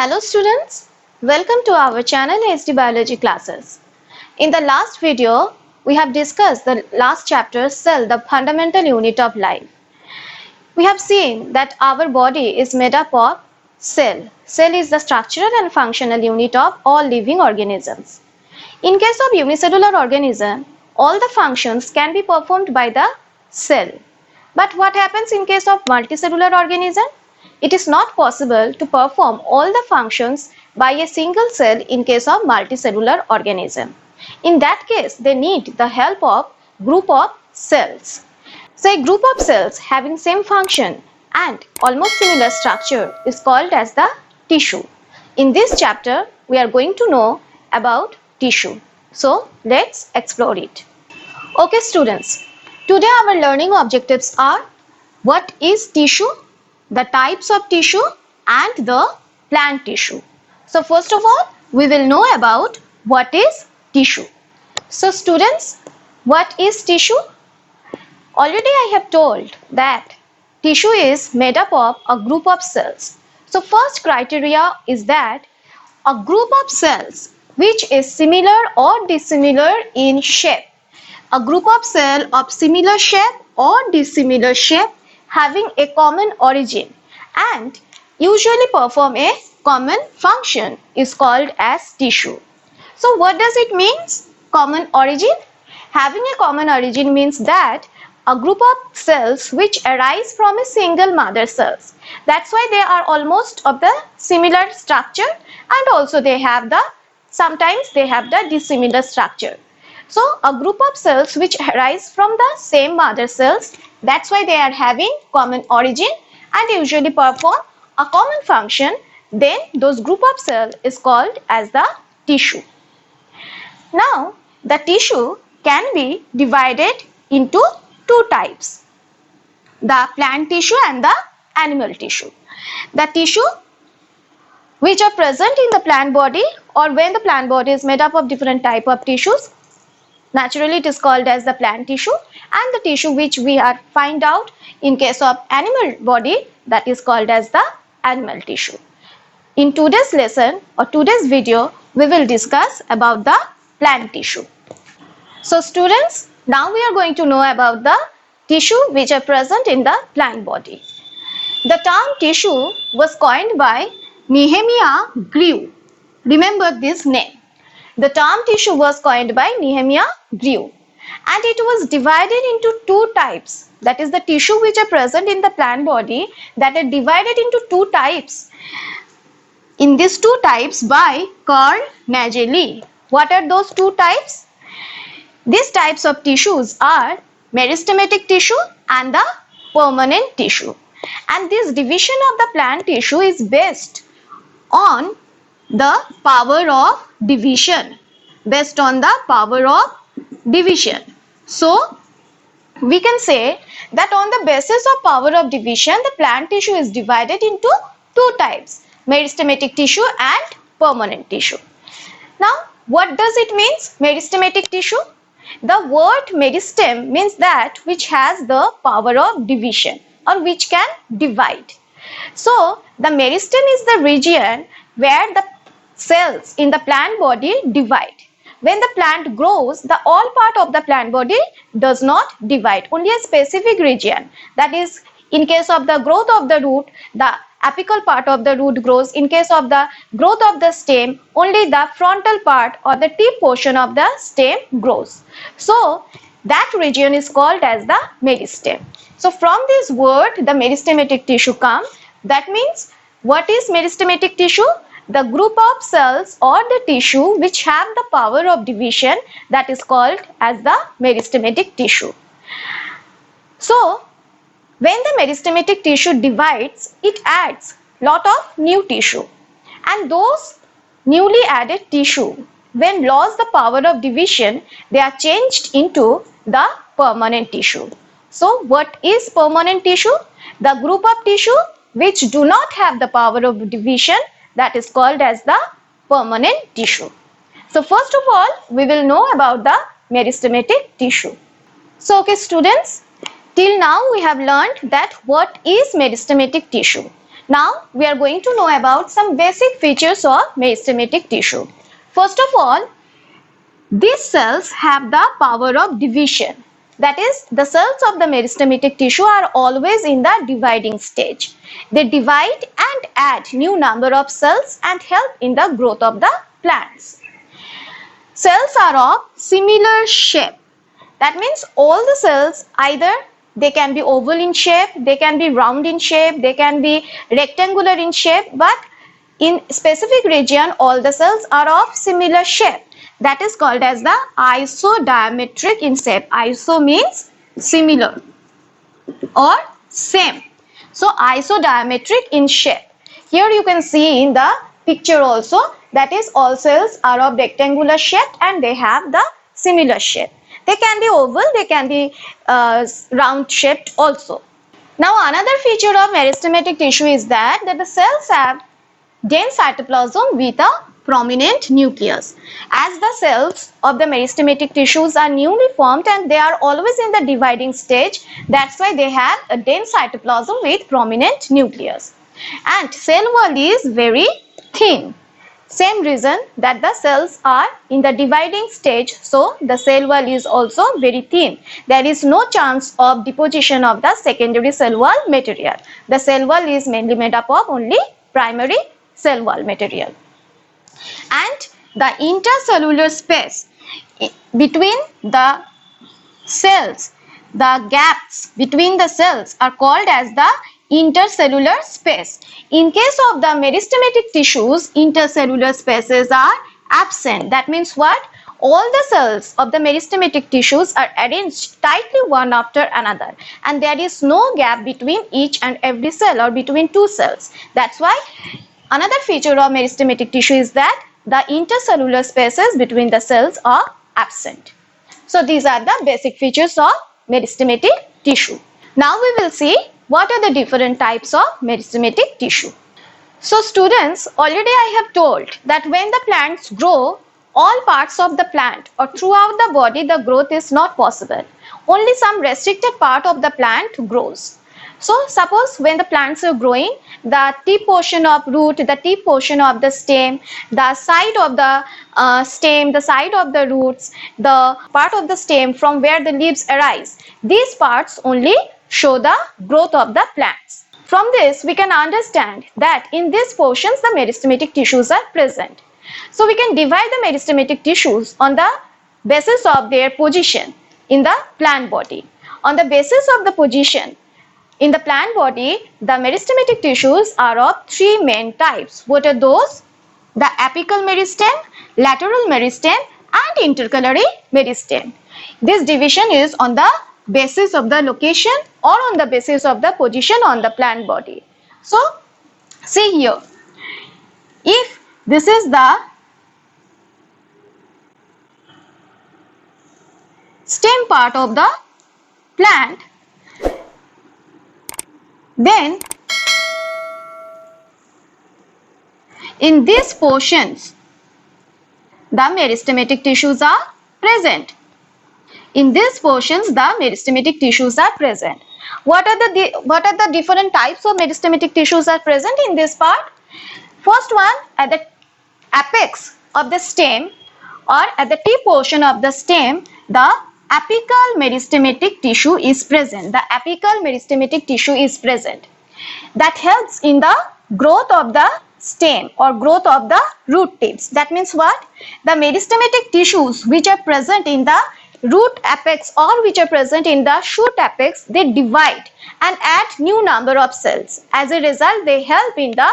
Hello students, welcome to our channel HD Biology classes. In the last video, we have discussed the last chapter, Cell, the fundamental unit of life. We have seen that our body is made up of cell. Cell is the structural and functional unit of all living organisms. In case of unicellular organism, all the functions can be performed by the cell. But what happens in case of multicellular organism? It is not possible to perform all the functions by a single cell in case of multicellular organism. In that case, they need the help of group of cells. So a group of cells having same function and almost similar structure is called as the tissue. In this chapter, we are going to know about tissue. So let's explore it. Okay students, today our learning objectives are: what is tissue, the types of tissue and the plant tissue. So first of all, we will know about what is tissue. So students, what is tissue? Already I have told that tissue is made up of a group of cells. So first criteria is that a group of cells which is similar or dissimilar in shape. A group of cells of similar shape or dissimilar shape having a common origin and usually perform a common function is called as tissue. So what does it mean? Common origin? Having a common origin means that a group of cells which arise from a single mother cells. That's why they are almost of the similar structure, and also they have the sometimes they have the dissimilar structure. So a group of cells which arise from the same mother cells, that's why they are having common origin and usually perform a common function, then those group of cells is called as the tissue. Now the tissue can be divided into two types: the plant tissue and the animal tissue. The tissue which are present in the plant body, or when the plant body is made up of different type of tissues, naturally it is called as the plant tissue, and the tissue which we are find out in case of animal body, that is called as the animal tissue. In today's lesson or today's video, we will discuss about the plant tissue. So students, now we are going to know about the tissue which are present in the plant body. The term tissue was coined by Nehemiah Grew. Remember this name. The term tissue was coined by Nehemiah Grew, and it was divided into two types. That is the tissue which are present in the plant body, that are divided into two types. In these two types by Carl Nageli. What are those two types? These types of tissues are meristematic tissue and the permanent tissue. And this division of the plant tissue is based on the power of division. Based on the power of division. So we can say that on the basis of power of division, the plant tissue is divided into two types: meristematic tissue and permanent tissue. Now what does it mean, meristematic tissue? The word meristem means that which has the power of division or which can divide. So the meristem is the region where the cells in the plant body divide. When the plant grows, the all part of the plant body does not divide, only a specific region. That is, in case of the growth of the root, the apical part of the root grows. In case of the growth of the stem, only the frontal part or the tip portion of the stem grows. So that region is called as the meristem. So from this word, the meristematic tissue comes. That means, what is meristematic tissue? The group of cells or the tissue which have the power of division, that is called as the meristematic tissue. So when the meristematic tissue divides, it adds lot of new tissue, and those newly added tissue, when lost the power of division, they are changed into the permanent tissue. So what is permanent tissue? The group of tissue which do not have the power of division, that is called as the permanent tissue. So first of all, we will know about the meristematic tissue. So okay students, till now we have learned that what is meristematic tissue. Now we are going to know about some basic features of meristematic tissue. First of all, these cells have the power of division. That is, the cells of the meristematic tissue are always in the dividing stage. They divide and add new number of cells and help in the growth of the plants. Cells are of similar shape. That means all the cells, either they can be oval in shape, they can be round in shape, they can be rectangular in shape, but in specific region all the cells are of similar shape. That is called as the isodiametric in shape. Iso means similar or same. So isodiametric in shape. Here you can see in the picture also, that is, all cells are of rectangular shape and they have the similar shape. They can be oval, they can be round shaped also. Now another feature of meristematic tissue is that the cells have dense cytoplasm with a prominent nucleus. As the cells of the meristematic tissues are newly formed and they are always in the dividing stage, that's why they have a dense cytoplasm with prominent nucleus. And cell wall is very thin. Same reason that the cells are in the dividing stage, so the cell wall is also very thin. There is no chance of deposition of the secondary cell wall material. The cell wall is mainly made up of only primary cell wall material. And the intercellular space between the cells, the gaps between the cells are called as the intercellular space. In case of the meristematic tissues, intercellular spaces are absent. That means what? All the cells of the meristematic tissues are arranged tightly one after another, and there is no gap between each and every cell or between two cells. That's why another feature of meristematic tissue is that the intercellular spaces between the cells are absent. So these are the basic features of meristematic tissue. Now we will see what are the different types of meristematic tissue. So students, already I have told that when the plants grow, all parts of the plant or throughout the body the growth is not possible. Only some restricted part of the plant grows. So suppose when the plants are growing, the tip portion of root, the tip portion of the stem, the side of the stem, the side of the roots, the part of the stem from where the leaves arise, these parts only show the growth of the plants. From this we can understand that in these portions the meristematic tissues are present. So we can divide the meristematic tissues on the basis of their position in the plant body. On the basis of the position in the plant body, the meristematic tissues are of three main types. What are those? The apical meristem, lateral meristem and intercalary meristem. This division is on the basis of the location or on the basis of the position on the plant body. So see here, if this is the stem part of the plant, then in these portions the meristematic tissues are present. In these portions the meristematic tissues are present. What are the different types of meristematic tissues are present in this part? First one, at the apex of the stem or at the tip portion of the stem, the apical meristematic tissue is present. The apical meristematic tissue is present. That helps in the growth of the stem or growth of the root tips. That means what? The meristematic tissues which are present in the root apex or which are present in the shoot apex, they divide and add new number of cells. As a result, they help in the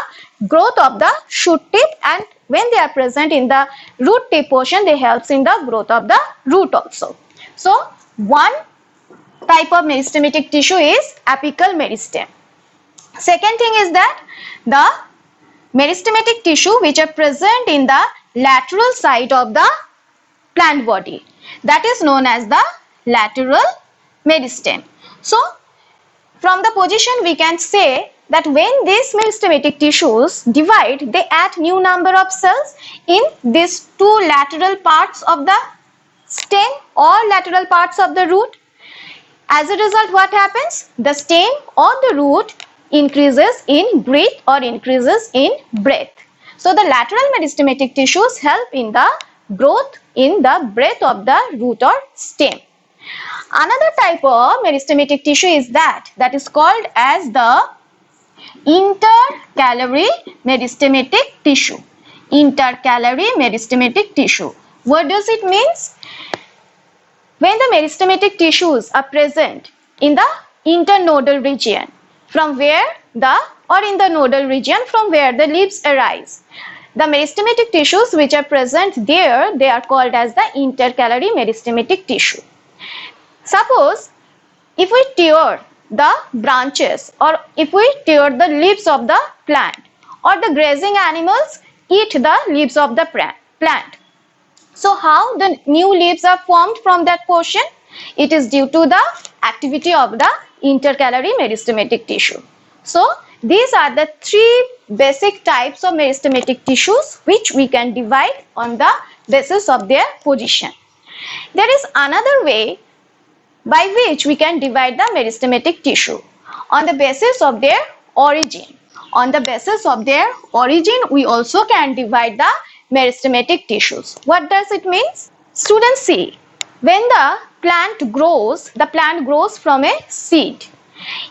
growth of the shoot tip, and when they are present in the root tip portion, they helps in the growth of the root also. So one type of meristematic tissue is apical meristem. Second thing is that the meristematic tissue which are present in the lateral side of the plant body, that is known as the lateral meristem. So from the position we can say that when these meristematic tissues divide, they add new number of cells in these two lateral parts of the stem or lateral parts of the root. As a result, what happens? The stem or the root increases in width or increases in breadth. So the lateral meristematic tissues help in the growth in the breadth of the root or stem. Another type of meristematic tissue is that is called as the intercalary meristematic tissue. Intercalary meristematic tissue. What does it mean? When the meristematic tissues are present in the internodal region from where in the nodal region from where the leaves arise. The meristematic tissues which are present there, they are called as the intercalary meristematic tissue. Suppose if we tear the branches or if we tear the leaves of the plant, or the grazing animals eat the leaves of the plant. So how the new leaves are formed from that portion? It is due to the activity of the intercalary meristematic tissue. So these are the three basic types of meristematic tissues which we can divide on the basis of their position. There is another way by which we can divide the meristematic tissue on the basis of their origin. On the basis of their origin, we also can divide the meristematic tissues. What does it mean? Students, see, when the plant grows from a seed.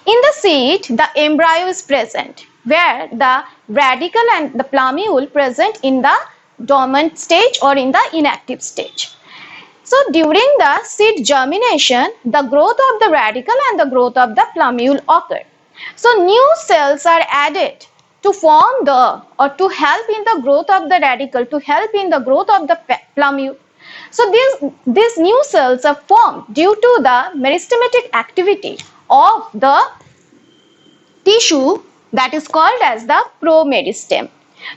In the seed, the embryo is present, where the radicle and the plumule present in the dormant stage or in the inactive stage. So during the seed germination, the growth of the radicle and the growth of the plumule occur. So new cells are added to form or to help in the growth of the radicle, to help in the growth of the plumule. So these new cells are formed due to the meristematic activity of the tissue that is called as the promeristem.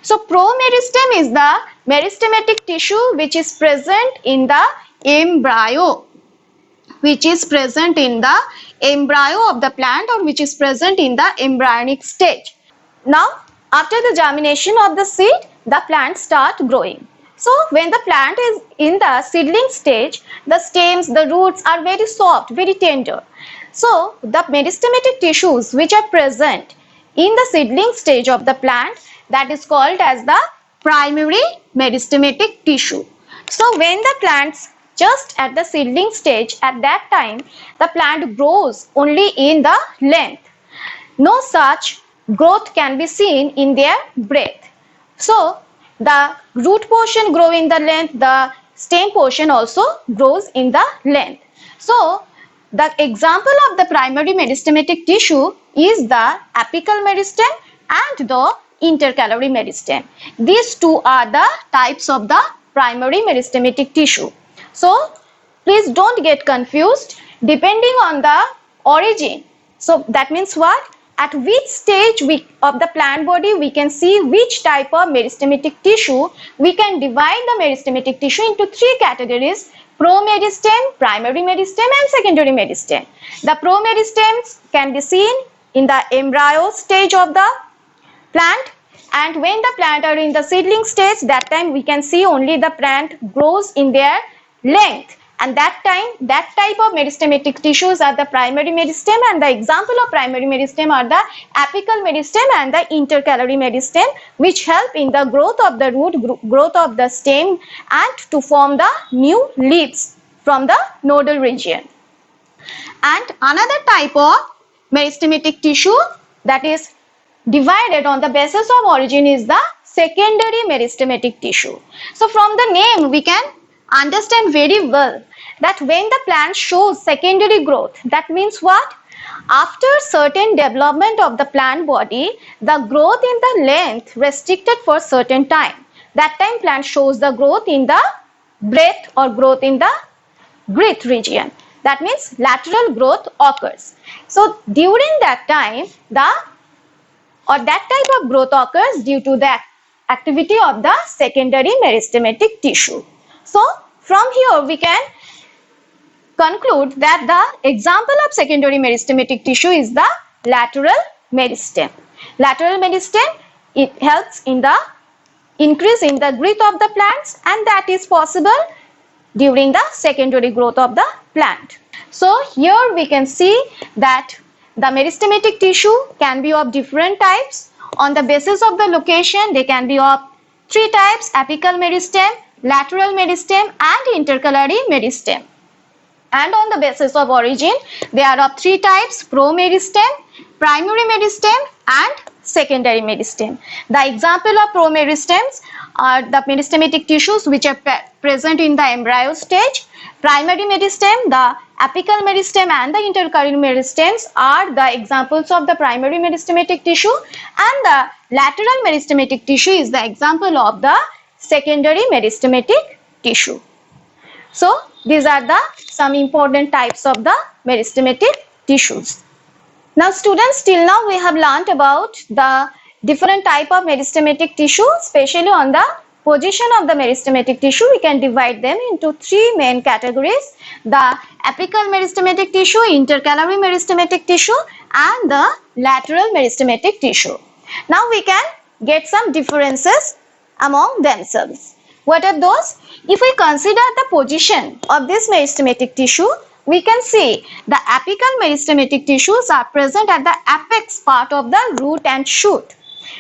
So promeristem is the meristematic tissue which is present in the embryo, of the plant, or which is present in the embryonic stage. Now after the germination of the seed, the plant start growing. So when the plant is in the seedling stage, the stems, the roots are very soft, very tender. So the meristematic tissues which are present in the seedling stage of the plant, that is called as the primary meristematic tissue. So when the plants just at the seedling stage, at that time the plant grows only in the length. No such growth can be seen in their breadth. So the root portion grow in the length, the stem portion also grows in the length. So the example of the primary meristematic tissue is the apical meristem and the intercalary meristem. These two are the types of the primary meristematic tissue. So please don't get confused depending on the origin. So that means what? At which stage of the plant body we can see which type of meristematic tissue. We can divide the meristematic tissue into three categories: promeristem, primary meristem and secondary meristem. The promeristems can be seen in the embryo stage of the plant, and when the plant are in the seedling stage, that time we can see only the plant grows in their length, and that type of meristematic tissues are the primary meristem, and the example of primary meristem are the apical meristem and the intercalary meristem, which help in the growth of the root, growth of the stem, and to form the new leaves from the nodal region. And another type of meristematic tissue that is divided on the basis of origin is the secondary meristematic tissue. So from the name we can understand very well that when the plant shows secondary growth, that means what? After certain development of the plant body, the growth in the length restricted for certain time. That time plant shows the growth in the breadth or growth in the width region. That means lateral growth occurs. So during that time, that type of growth occurs due to the activity of the secondary meristematic tissue. So from here we can conclude that the example of secondary meristematic tissue is the lateral meristem. Lateral meristem, it helps in the increase in the growth of the plants, and that is possible during the secondary growth of the plant. So here we can see that the meristematic tissue can be of different types. On the basis of the location, they can be of three types: apical meristem, lateral meristem, and intercalary meristem. And on the basis of origin, they are of three types: promeristem, primary meristem, and secondary meristem. The example of promeristems are the meristematic tissues which are present in the embryo stage. Primary meristem, the apical meristem and the intercalary meristems are the examples of the primary meristematic tissue, and the lateral meristematic tissue is the example of the secondary meristematic tissue. So these are the some important types of the meristematic tissues. Now students, till now we have learnt about the different type of meristematic tissue. Especially on the position of the meristematic tissue, we can divide them into three main categories: the apical meristematic tissue, intercalary meristematic tissue, and the lateral meristematic tissue. Now we can get some differences among themselves. What are those? If we consider the position of this meristematic tissue, we can see the apical meristematic tissues are present at the apex part of the root and shoot,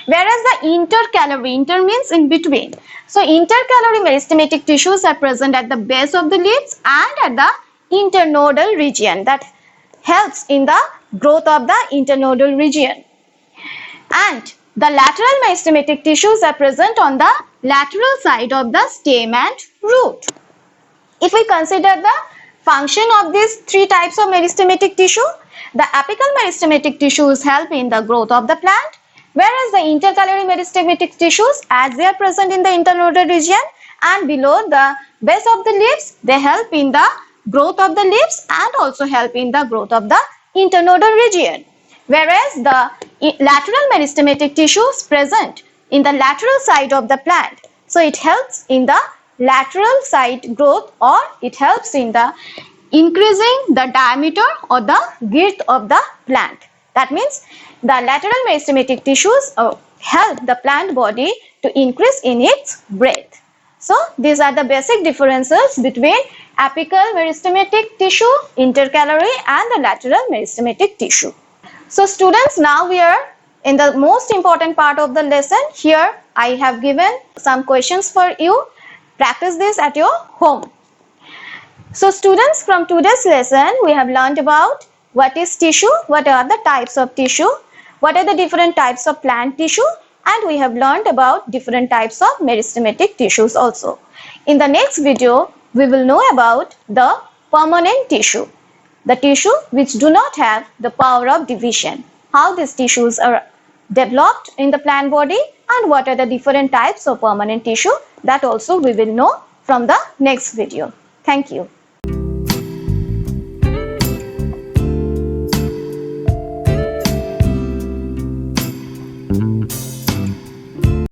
whereas the intercalary, inter means in between. So intercalary meristematic tissues are present at the base of the leaves and at the internodal region, that helps in the growth of the internodal region. And the lateral meristematic tissues are present on the lateral side of the stem and root. If we consider the function of these three types of meristematic tissue, the apical meristematic tissues help in the growth of the plant, whereas the intercalary meristematic tissues, as they are present in the internodal region and below the base of the leaves, they help in the growth of the leaves and also help in the growth of the internodal region. Whereas the lateral meristematic tissues present in the lateral side of the plant, so it helps in the lateral side growth, or it helps in the increasing the diameter or the girth of the plant. That means the lateral meristematic tissues help the plant body to increase in its breadth. So these are the basic differences between apical meristematic tissue, intercalary, and the lateral meristematic tissue. So students, now we are in the most important part of the lesson. Here I have given some questions for you. Practice this at your home. So students, from today's lesson we have learned about what is tissue, what are the types of tissue, what are the different types of plant tissue, and we have learned about different types of meristematic tissues also. In the next video, we will know about the permanent tissue, the tissue which do not have the power of division, how these tissues are developed in the plant body, and what are the different types of permanent tissue. That also we will know from the next video. Thank you.